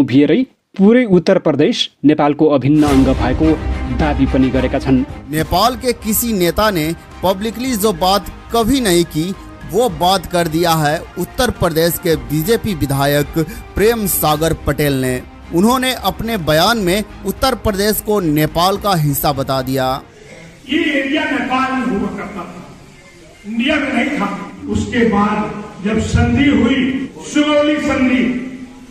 उभिएरै पूरै उत्तर प्रदेश नेपालको अभिन्न अंग भएको दाबी पनि गरेका छन्। नेपाल के किसी नेता ने पब्लिकली जो बात कभी नहीं की वो बात कर दिया है उत्तर प्रदेश के बीजेपी विधायक प्रेम सागर पटेल ने। उन्होंने अपने बयान में उत्तर प्रदेश को नेपाल का हिस्सा बता दिया। ये एरिया नेपाल में हुआ करता था, इंडिया में नहीं था। उसके बाद जब संधि हुई, सुगौली संधि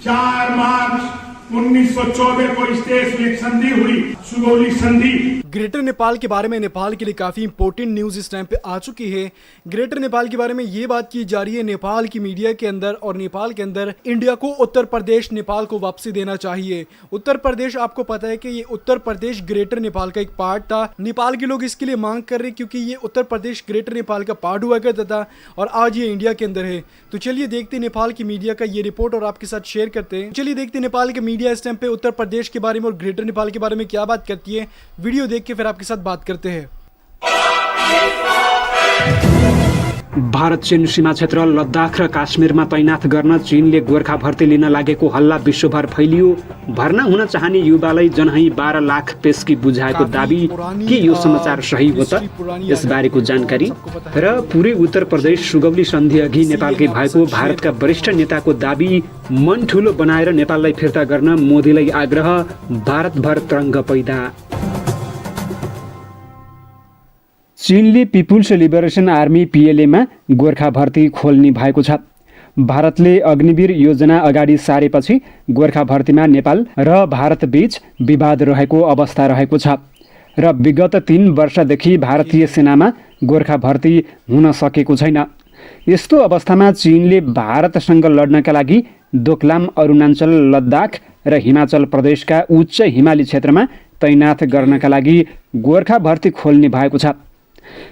4 मार्च 1914 को इस देश में एक संधि हुई, सुगौली संधि। ग्रेटर नेपाल के बारे में नेपाल के लिए काफ़ी इंपॉर्टेंट न्यूज़ इस टाइम पे आ चुकी है। ग्रेटर नेपाल के बारे में ये बात की जा रही है नेपाल की मीडिया के अंदर और नेपाल के अंदर इंडिया को उत्तर प्रदेश नेपाल को वापसी देना चाहिए। उत्तर प्रदेश, आपको पता है कि ये उत्तर प्रदेश ग्रेटर नेपाल का एक पार्ट था। नेपाल के लोग इसके लिए मांग कर रहे क्योंकि ये उत्तर प्रदेश ग्रेटर नेपाल का पार्ट हुआ करता था और आज ये इंडिया के अंदर है। तो चलिए देखते नेपाल की मीडिया का ये रिपोर्ट और आपके साथ शेयर करते हैं। चलिए देखते नेपाल की मीडिया इस टाइम पे उत्तर प्रदेश के बारे में और ग्रेटर नेपाल के बारे में क्या बात करती है। वीडियो देख के फिर आपके साथ बात करते हैं। भारत चीन सीमा क्षेत्र लद्दाख र काश्मीरमा तैनाथ गर्न चीनले गोर्खा भर्ती लिन लागेको हल्ला विश्वभर फैलियो। भर्ना हुन चाहने युवालाई जनही 12 लाख पेस्की बुझाएको दाबी। के यो समाचार सही हो त? यसबारेको जानकारी र पूरै उत्तर प्रदेश सुगौली सन्धि अघि नेपालकै भएको भारतका वरिष्ठ नेताको दाबी मन ठुलो बनाएर नेपाललाई फिर्ता गर्न मोदीलाई आग्रह। भारतभर तरङ्ग पैदा। चीनले पिपुल्स लिबरेसन आर्मी PLA-मा गोर्खा भर्ती खोल्ने भएको छ। भारतले अग्निवीर योजना अगाडि सारेपछि गोर्खा भर्तीमा नेपाल र भारत बीच विवाद रहेको अवस्था रहेको छ र विगत 3 वर्षदेखि भारतीय सेनामा गोर्खा भर्ती हुन सकेको छैन। यस्तो अवस्थामा चीनले भारतसँग लड्नका लागि दोकलाम, अरुणाञ्चल, लद्दाख र हिमाचल प्रदेशका उच्च हिमाली क्षेत्रमा तैनाथ गर्नका लागि गोर्खा भर्ती खोल्ने भएको छ।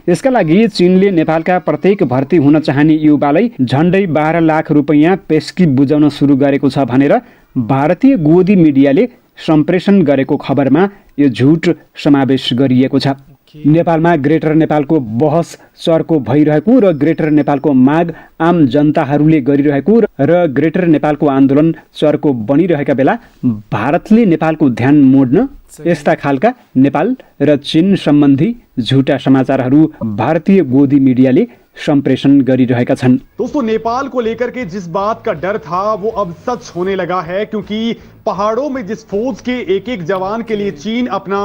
यसका लागि चीनले नेपालका प्रत्येक भर्ती हुन चाहने युवालाई झन्डै 12 लाख रुपैयाँ पेस्की बुझाउन सुरु गरेको छ भनेर भारतीय गोदी मिडियाले सम्प्रेषण गरेको खबरमा यो झुट समावेश गरिएको छ। नेपालमा ग्रेटर नेपालको बहस चर्को भइरहेको र ग्रेटर नेपालको माग आम जनताहरूले गरिरहेको र ग्रेटर नेपालको आन्दोलन चर्को बनिरहेका बेला भारतले नेपालको ध्यान मोड्न यस्ता खालका नेपाल र चीन सम्बन्धी झुटा समाचारहरू भारतीय गोदी मिडियाले संप्रेषण गरिरहेका छन्। दोस्तों, नेपाल को लेकर के जिस बात का डर था वो अब सच होने लगा है, क्योंकि पहाड़ों में जिस फौज के एक एक जवान के लिए चीन अपना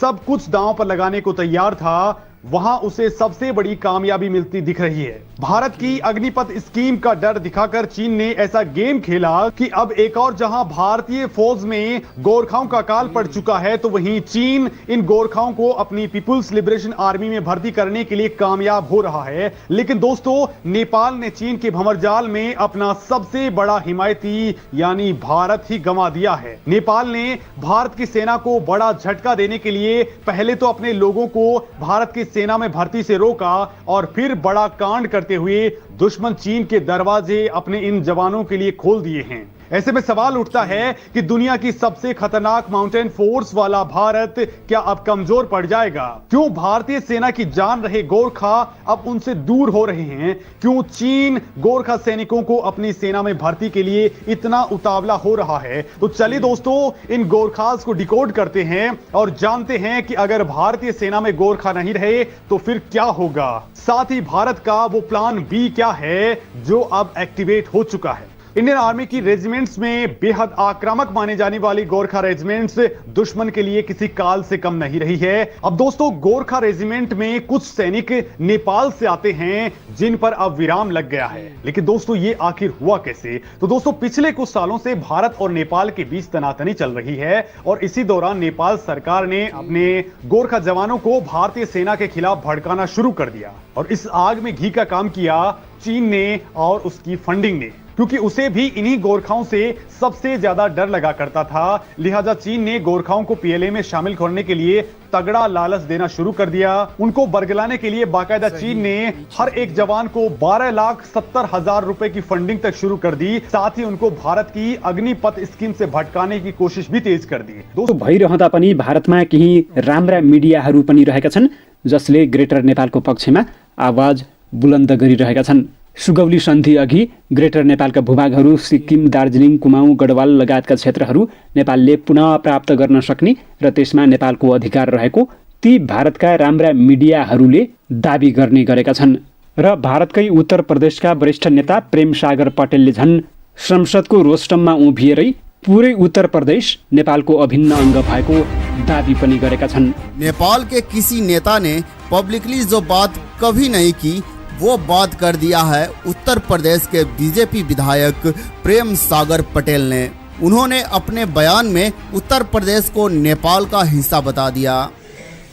सब कुछ दांव पर लगाने को तैयार था, वहां उसे सबसे बड़ी कामयाबी मिलती दिख रही है। भारत की अग्निपथ स्कीम का डर दिखाकर चीन ने ऐसा गेम खेला कि अब एक और जहां भारतीय फौज में गोरखाओं का काल पड़ चुका है, तो वहीं चीन इन गोरखाओं को अपनी पीपुल्स लिबरेशन आर्मी में भर्ती करने के लिए कामयाब हो रहा है। लेकिन दोस्तों, नेपाल ने चीन के भंवरजाल में अपना सबसे बड़ा हिमायती यानी भारत ही गंवा दिया है। नेपाल ने भारत की सेना को बड़ा झटका देने के लिए पहले तो अपने लोगों को भारत की सेना में भर्ती से रोका और फिर बड़ा कांड करते हुए दुश्मन चीन के दरवाजे अपने इन जवानों के लिए खोल दिए हैं। ऐसे में सवाल उठता है कि दुनिया की सबसे खतरनाक माउंटेन फोर्स वाला भारत क्या अब कमजोर पड़ जाएगा? क्यों भारतीय सेना की जान रहे गोरखा अब उनसे दूर हो रहे हैं? क्यों चीन गोरखा सैनिकों को अपनी सेना में भर्ती के लिए इतना उतावला हो रहा है? तो चलिए दोस्तों, इन गोरखास को डिकोड करते हैं और जानते हैं कि अगर भारतीय सेना में गोरखा नहीं रहे तो फिर क्या होगा। साथ ही भारत का वो प्लान B क्या है जो अब एक्टिवेट हो चुका है। इंडियन आर्मी की रेजिमेंट्स में बेहद आक्रामक माने जाने वाली गोरखा रेजिमेंट्स दुश्मन के लिए किसी काल से कम नहीं रही है। अब दोस्तों, गोरखा रेजिमेंट में कुछ सैनिक नेपाल से आते हैं जिन पर अब विराम लग गया है। लेकिन दोस्तों, ये आखिर हुआ कैसे? तो दोस्तों, पिछले कुछ सालों से भारत और नेपाल के बीच तनातनी चल रही है और इसी दौरान नेपाल सरकार ने अपने गोरखा जवानों को भारतीय सेना के खिलाफ भड़काना शुरू कर दिया और इस आग में घी का काम किया चीन ने और उसकी फंडिंग ने, क्योंकि उसे भी इन्हीं गोरखाओं से सबसे ज्यादा डर लगा करता था। लिहाजा चीन ने गोरखाओं को PLA में शामिल करने के लिए तगड़ा लालच देना शुरू कर दिया। उनको बरगलाने के लिए बाकायदा चीन ने हर एक जवान को 12,70,000 रुपए की फंडिंग तक शुरू कर दी। साथ ही उनको भारत की अग्निपथ स्कीम से भटकाने की कोशिश भी तेज कर दी। दोस्तों, भइरहँदा पनि भारतमा केही राम्रा मिडियाहरू पनि रहेका छन् जसले ग्रेटर नेपालको पक्षमा आवाज बुलन्द गरिरहेका छन्। सुगौली सन्धि अघि ग्रेटर नेपालका भूभागहरू सिक्किम, दार्जिलिङ, कुमाऊँ, गढवाल लगायतका क्षेत्रहरू नेपालले पुनः प्राप्त गर्न सक्ने र त्यसमा नेपालको अधिकार रहेको ती भारतका राम्रा मिडियाहरूले दाबी गर्ने गरेका छन् र भारतकै उत्तर प्रदेशका वरिष्ठ नेता प्रेम सागर पटेलले झन् संसदको रोस्टममा उभिएरै पूरै उत्तर प्रदेश नेपालको अभिन्न अंग भएको दाबी पनि गरेका छन्। नेपाल के किसी नेता ने पब्लिकली जो बात कभी नहीं की वो बात कर दिया है उत्तर प्रदेश के बीजेपी विधायक प्रेम सागर पटेल ने। उन्होंने अपने बयान में उत्तर प्रदेश को नेपाल का हिस्सा बता दिया।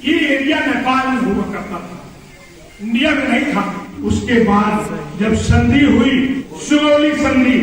ये एरिया नेपाल में हुआ करता था, इंडिया में नहीं था। उसके बाद जब संधि हुई, सुगौली संधि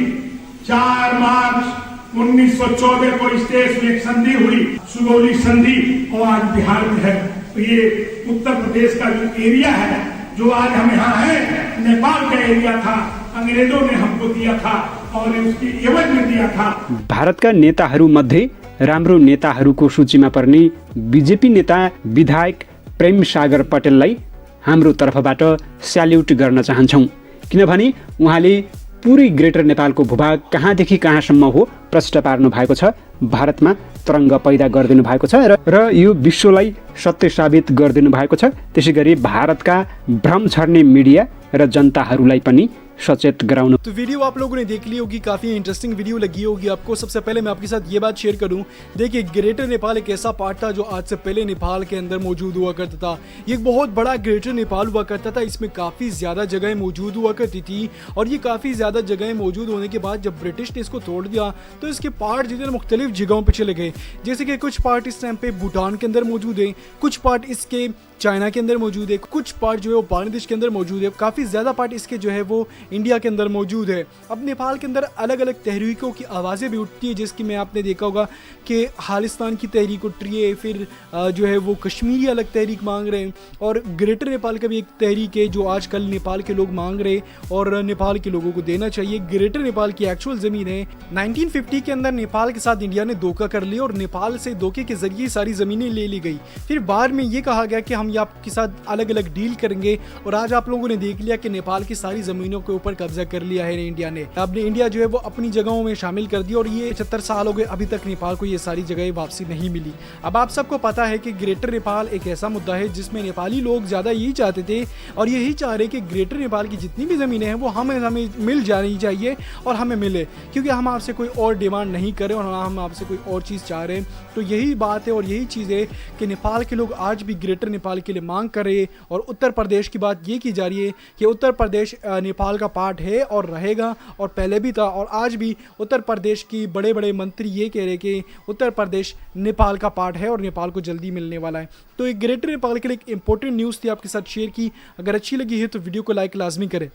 4 मार्च 1914 को इस देश में एक संधि हुई, सुगौली संधि, और आज बिहार में है। तो ये उत्तर प्रदेश का जो एरिया है, जो आज हम यहाँ हैं, नेपाल का एरिया था, अंग्रेजों ने हमको दिया था और उसकी एवज में दिया था। भारतका नेताहरूमध्ये राम्रो नेताहरूको सूचीमा पर्ने बीजेपी नेता विधायक प्रेम सागर पटेललाई हाम्रो तर्फबाट स्याल्युट गर्न चाहन्छौँ, किनभने उहाँले पुरै ग्रेटर नेपालको भूभाग कहाँदेखि कहाँसम्म हो प्रश्न पार्नु भएको छ, भारतमा तरङ्ग पैदा गरिदिनु भएको छ र यो विश्वलाई सत्य साबित गरिदिनु भएको छ। त्यसै गरी भारतका भ्रम छर्ने मिडिया र जनताहरूलाई पनि सचेत गराउनु। तो वीडियो आप लोगों ने देख ली होगी, काफ़ी इंटरेस्टिंग वीडियो लगी होगी आपको। सबसे पहले मैं आपके साथ ये बात शेयर करूं, देखिए ग्रेटर नेपाल एक ऐसा पार्ट था जो आज से पहले नेपाल के अंदर मौजूद हुआ करता था। ये एक बहुत बड़ा ग्रेटर नेपाल हुआ करता था, इसमें काफ़ी ज़्यादा जगहें मौजूद हुआ करती थी और ये काफ़ी ज़्यादा जगहें मौजूद होने के बाद जब ब्रिटिश ने इसको तोड़ दिया तो इसके पार्ट जितने मुख्तलिफ जगहों पर चले गए। जैसे कि कुछ पार्ट इस टाइम पे भूटान के अंदर मौजूद है, कुछ पार्ट इसके चाइना के अंदर मौजूद है, कुछ पार्ट जो है वो बांग्लादेश के अंदर मौजूद है, काफ़ी ज़्यादा पार्ट इसके जो है वो इंडिया के अंदर मौजूद है। अब नेपाल के अंदर अलग अलग तहरीकों की आवाज़ें भी उठती है, जिसकी में आपने देखा होगा कि खालिस्तान की तहरीक उठ रही है, फिर जो है वो कश्मीरी अलग तहरीक मांग रहे हैं और ग्रेटर नेपाल का भी एक तहरीक है जो आजकल नेपाल के लोग मांग रहे और नेपाल के लोगों को देना चाहिए। ग्रेटर नेपाल की एक्चुअल ज़मीन है। 1950 के अंदर नेपाल के साथ इंडिया ने धोखा कर लिया और नेपाल से धोखे के जरिए सारी ज़मीनें ले ली गई। फिर बाद में ये कहा गया कि हम ये आपके साथ अलग अलग डील करेंगे और आज आप लोगों ने देख लिया कि नेपाल की सारी ज़मीनों के ऊपर कब्जा कर लिया है इंडिया ने। अब इंडिया जो है वो अपनी जगहों में शामिल कर दिया और ये 75 साल हो गए, अभी तक नेपाल को ये सारी जगहें वापसी नहीं मिली। अब आप सबको पता है कि ग्रेटर नेपाल एक ऐसा मुद्दा है जिसमें नेपाली लोग ज़्यादा यही चाहते थे और यही चाह रहे कि ग्रेटर नेपाल की जितनी भी ज़मीनें हैं वो हमें मिल जानी चाहिए और हमें मिले, क्योंकि हम आपसे कोई और डिमांड नहीं करें और हम आपसे कोई और चीज़ चाह रहे हैं। तो यही बात है और यही चीज़ है कि नेपाल के लोग आज भी ग्रेटर नेपाल के लिए मांग कर रहे हैं और उत्तर प्रदेश की बात ये की जा रही है कि उत्तर प्रदेश नेपाल का पार्ट है और रहेगा और पहले भी था और आज भी उत्तर प्रदेश की बड़े बड़े मंत्री ये कह रहे कि उत्तर प्रदेश नेपाल का पार्ट है और नेपाल को जल्दी मिलने वाला है। तो एक ग्रेटर नेपाल के लिए एक इंपॉर्टेंट न्यूज़ थी, आपके साथ शेयर की। अगर अच्छी लगी है तो वीडियो को लाइक लाजमी करें।